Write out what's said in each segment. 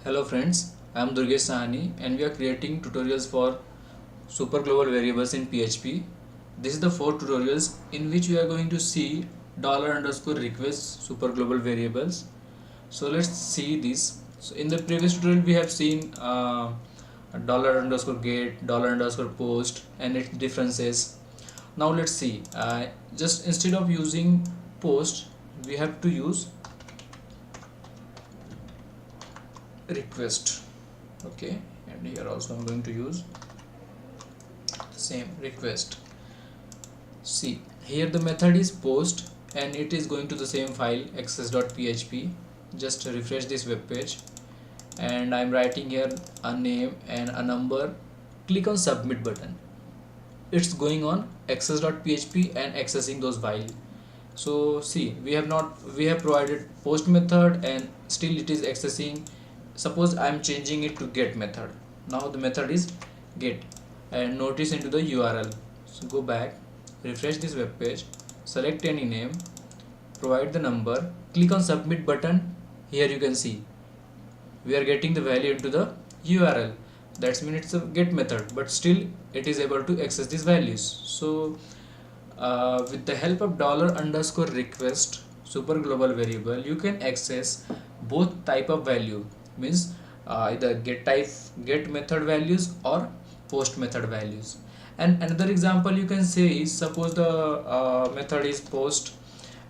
Hello friends, I am Durgesh Sahani and we are creating tutorials for super global variables in PHP. This is the 4 tutorials in which we are going to see $_request super global variables. So let's see this. So in the previous tutorial we have seen $_get, $_post and its differences. Now let's see, just instead of using post we have to use request. Okay, and here also I'm going to use the same request. See, here the method is post and it is going to the same file access.php. Just refresh this web page and I'm writing here a name and a number. Click on submit button. It's going on access.php and accessing those files. So see, we have provided post method and still it is accessing. Suppose I am changing it to get method. Now the method is get and notice into the URL. So go back, refresh this web page, select any name, provide the number, click on submit button. Here you can see we are getting the value into the URL. That means it's a get method, but still it is able to access these values. So with the help of $_request super global variable, you can access both type of value, means either get method values or post method values. And another example you can say is, suppose the method is post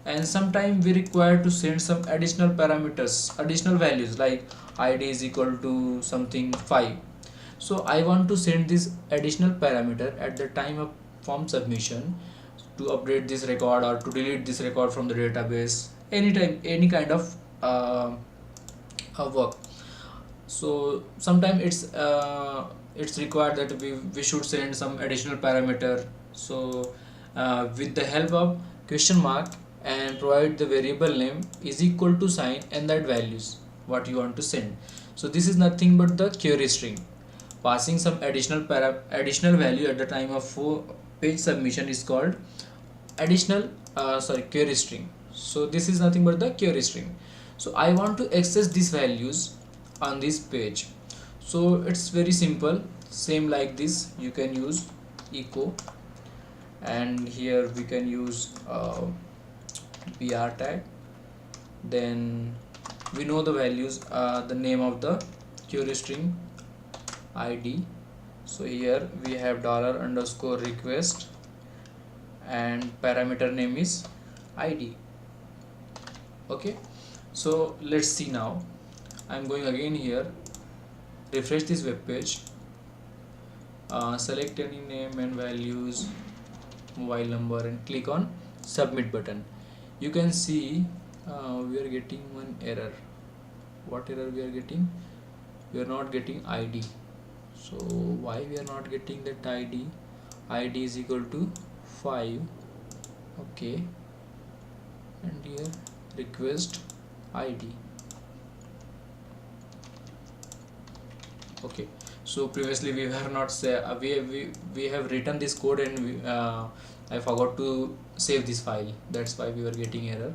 and sometime we require to send some additional parameters, additional values like id is equal to something 5. So I want to send this additional parameter at the time of form submission to update this record or to delete this record from the database, anytime, any kind of work. So sometimes it's required that we should send some additional parameter. So with the help of question mark and provide the variable name is equal to sign and that values what you want to send. So this is nothing but the query string. Passing some additional value at the time of page submission is called query string. So this is nothing but the query string. So I want to access these values on this page. So it's very simple, same like this. You can use echo and here we can use br tag. Then we know the values, the name of the query string id. So here we have $_request and parameter name is id. Okay, so let's see. Now I'm going again here, refresh this web page, select any name and values, mobile number and click on submit button. You can see we are getting one error. What error we are getting? We are not getting id. So why we are not getting that id? Id is equal to 5. Okay, and here request id. Okay, so previously we were not say we have written this code and I forgot to save this file. That's why we were getting error.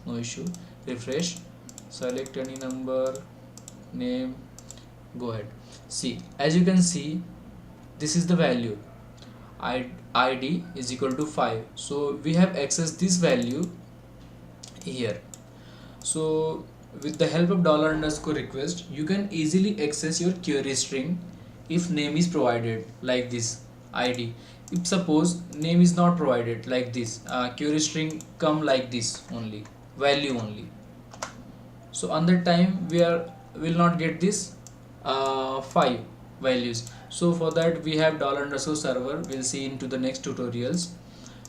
No issue. Refresh, select any number, name, go ahead. See, as you can see, this is the value. id is equal to 5. So we have accessed this value here. So with the help of $_request, you can easily access your query string if name is provided like this id. If suppose name is not provided like this, query string come like this only, value only. So on that time we will not get this 5 values. So for that we have $_server. We'll see into the next tutorials.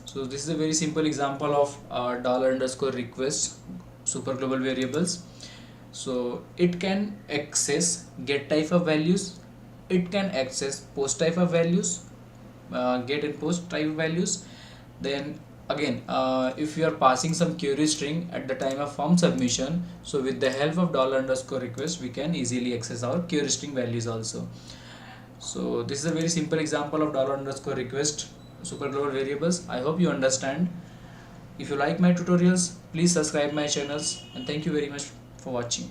So this is a very simple example of $_request super global variables. So it can access get type of values, it can access post type of values, get and post type of values. Then again, if you are passing some query string at the time of form submission, so with the help of $_request we can easily access our query string values also. So this is a very simple example of $_request super global variables. I hope you understand. If you like my tutorials, please subscribe my channels and thank you very much for watching.